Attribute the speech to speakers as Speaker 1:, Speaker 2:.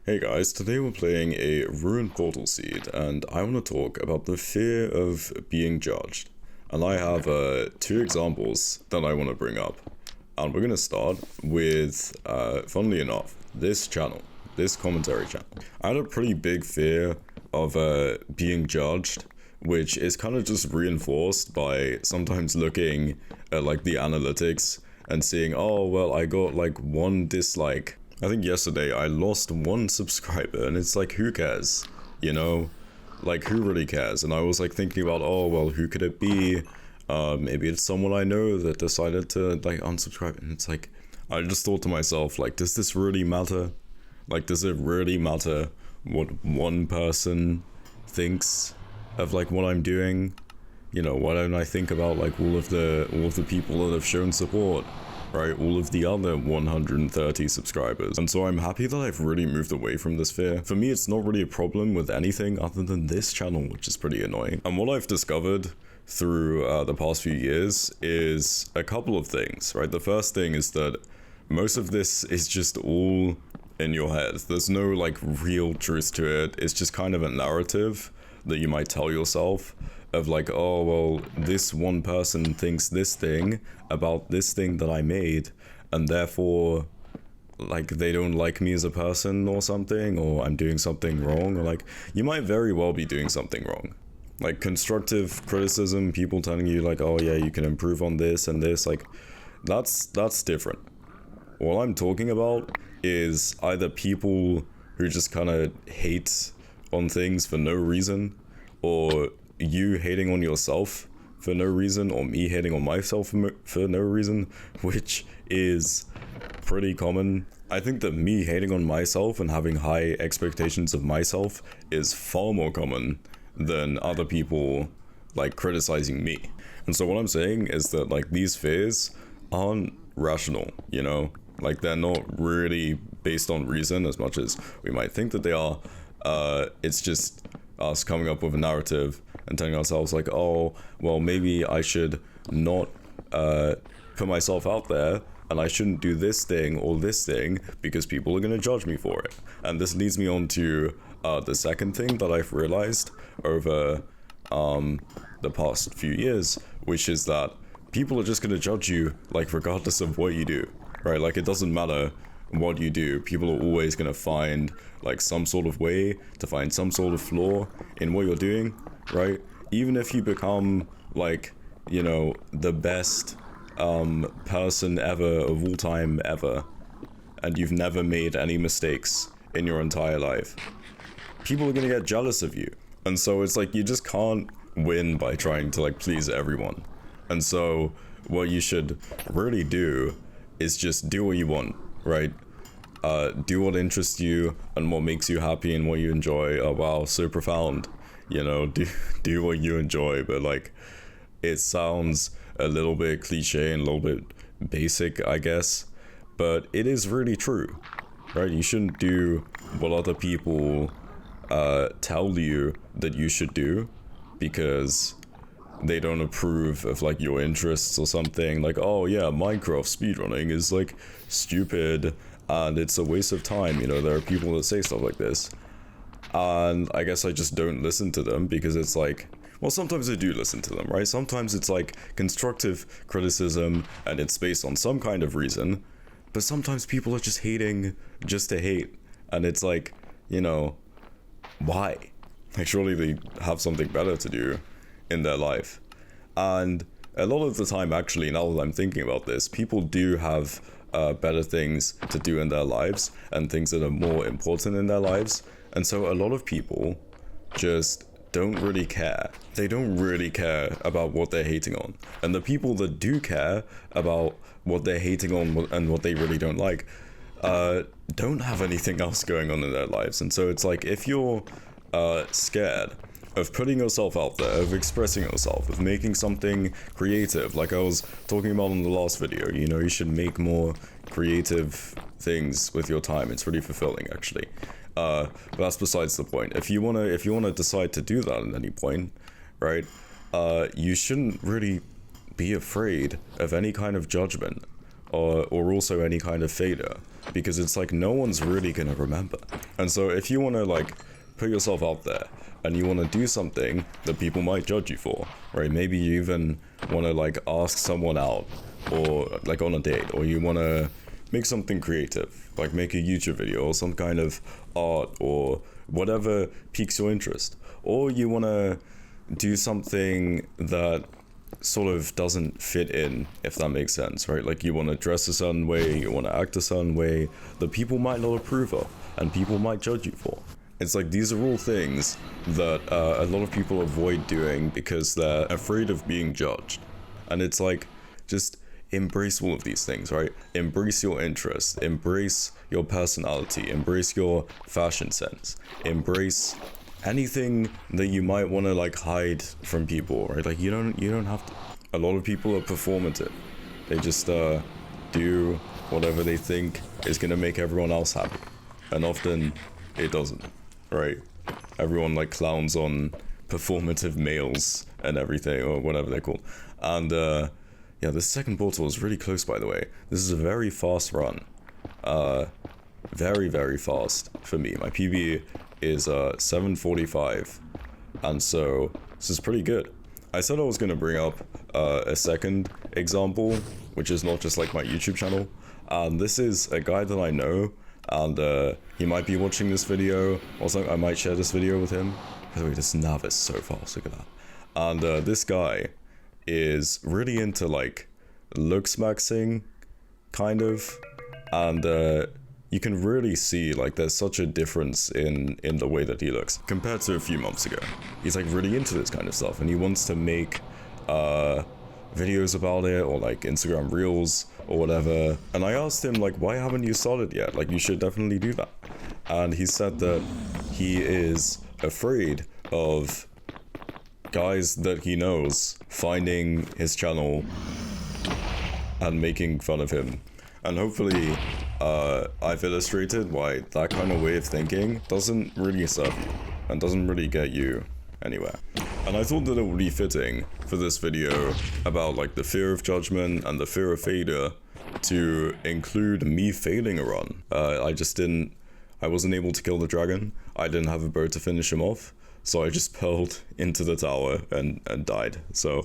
Speaker 1: Hey guys, today we're playing a Ruined Portal Seed, and I want to talk about the fear of being judged. And I have two examples that I want to bring up. And we're going to start with, funnily enough, this channel, this commentary channel. I had a pretty big fear of being judged, which is kind of just reinforced by sometimes looking at like the analytics and seeing, oh, well, I got like one dislike. I think yesterday I lost one subscriber, and it's like, who cares? You know? Like, who really cares? And I was like thinking about, oh, well, who could it be? Maybe it's someone I know that decided to like unsubscribe. And it's like, I just thought to myself, like, does this really matter? Like, does it really matter what one person thinks of like what I'm doing? You know, why don't I think about like all of the people that have shown support? Right, all of the other 130 subscribers. And so I'm happy that I've really moved away from this fear. For me, it's not really a problem with anything other than this channel, which is pretty annoying. And what I've discovered through the past few years is a couple of things, right? The first thing is that most of this is just all in your head. There's no like real truth to it. It's just kind of a narrative that you might tell yourself of like, oh, well, this one person thinks this thing about this thing that I made, and therefore like they don't like me as a person or something, or I'm doing something wrong, or like you might very well be doing something wrong. Like constructive criticism, people telling you like, oh yeah, you can improve on this and this, like that's different. What I'm talking about is either people who just kind of hate on things for no reason, or you hating on yourself for no reason, or me hating on myself for no reason, which is pretty common. I think that me hating on myself and having high expectations of myself is far more common than other people like criticizing me. And so what I'm saying is that like these fears aren't rational, you know? Like they're not really based on reason as much as we might think that they are. It's just us coming up with a narrative and telling ourselves like, oh, well, maybe I should not put myself out there, and I shouldn't do this thing or this thing because people are going to judge me for it. And this leads me on to the second thing that I've realized over the past few years, which is that people are just going to judge you like regardless of what you do, right? Like it doesn't matter what you do, people are always going to find like some sort of way to find some sort of flaw in what you're doing, right? Even if you become like, you know, the best person ever of all time ever, and you've never made any mistakes in your entire life, people are going to get jealous of you. And so it's like you just can't win by trying to like please everyone. And so what you should really do is just do what you want, right? Do what interests you and what makes you happy and what you enjoy. Oh wow, so profound. You know, do what you enjoy, but like it sounds a little bit cliche and a little bit basic, I guess, but it is really true, right? You shouldn't do what other people tell you that you should do because they don't approve of like your interests or something. Like, oh yeah, Minecraft speedrunning is like stupid and it's a waste of time. You know, there are people that say stuff like this, and I guess I just don't listen to them because it's like, well, sometimes I do listen to them, right? Sometimes it's like constructive criticism and it's based on some kind of reason, but sometimes people are just hating just to hate, and it's like, you know, why? Like surely they have something better to do in their life. And a lot of the time, actually, now that I'm thinking about this, people do have better things to do in their lives and things that are more important in their lives. And so a lot of people just don't really care. They don't really care about what they're hating on. And the people that do care about what they're hating on and what they really don't like don't have anything else going on in their lives. And so it's like, if you're scared of putting yourself out there, of expressing yourself, of making something creative, like I was talking about in the last video, you know, you should make more creative things with your time. It's really fulfilling, actually. But that's besides the point. If you wanna decide to do that at any point, right, you shouldn't really be afraid of any kind of judgment, or also any kind of failure, because it's like no one's really gonna remember. And so if you want to like put yourself out there and you want to do something that people might judge you for, right? Maybe you even want to like ask someone out or like on a date, or you want to make something creative, like make a YouTube video or some kind of art or whatever piques your interest, or you want to do something that sort of doesn't fit in, if that makes sense, right? Like you want to dress a certain way, you want to act a certain way that people might not approve of and people might judge you for. It's like these are all things that a lot of people avoid doing because they're afraid of being judged. And it's like, just embrace all of these things, right? Embrace your interests, embrace your personality, embrace your fashion sense, embrace anything that you might want to like hide from people, right? Like you don't have to. A lot of people are performative. They just do whatever they think is gonna make everyone else happy, and often it doesn't, right? Everyone like clowns on performative males and everything, or whatever they're called. And yeah, this second portal is really close, by the way. This is a very fast run. Very, very fast for me. My PB is 7:45, and so this is pretty good. I said I was going to bring up a second example, which is not just like my YouTube channel. And this is a guy that I know, and he might be watching this video. Also, I might share this video with him. By the way, this nav is so fast, look at that. And this guy is really into like looks maxing, kind of, and you can really see like there's such a difference in the way that he looks compared to a few months ago. He's like really into this kind of stuff, and he wants to make videos about it, or like Instagram reels or whatever. And I asked him like, why haven't you started yet? Like you should definitely do that. And he said that he is afraid of guys that he knows finding his channel and making fun of him. And hopefully I've illustrated why that kind of way of thinking doesn't really serve you and doesn't really get you anywhere. And I thought that it would be fitting for this video about like the fear of judgment and the fear of failure to include me failing a run. I wasn't able to kill the dragon. I didn't have a bow to finish him off. So I just pearled into the tower and died. So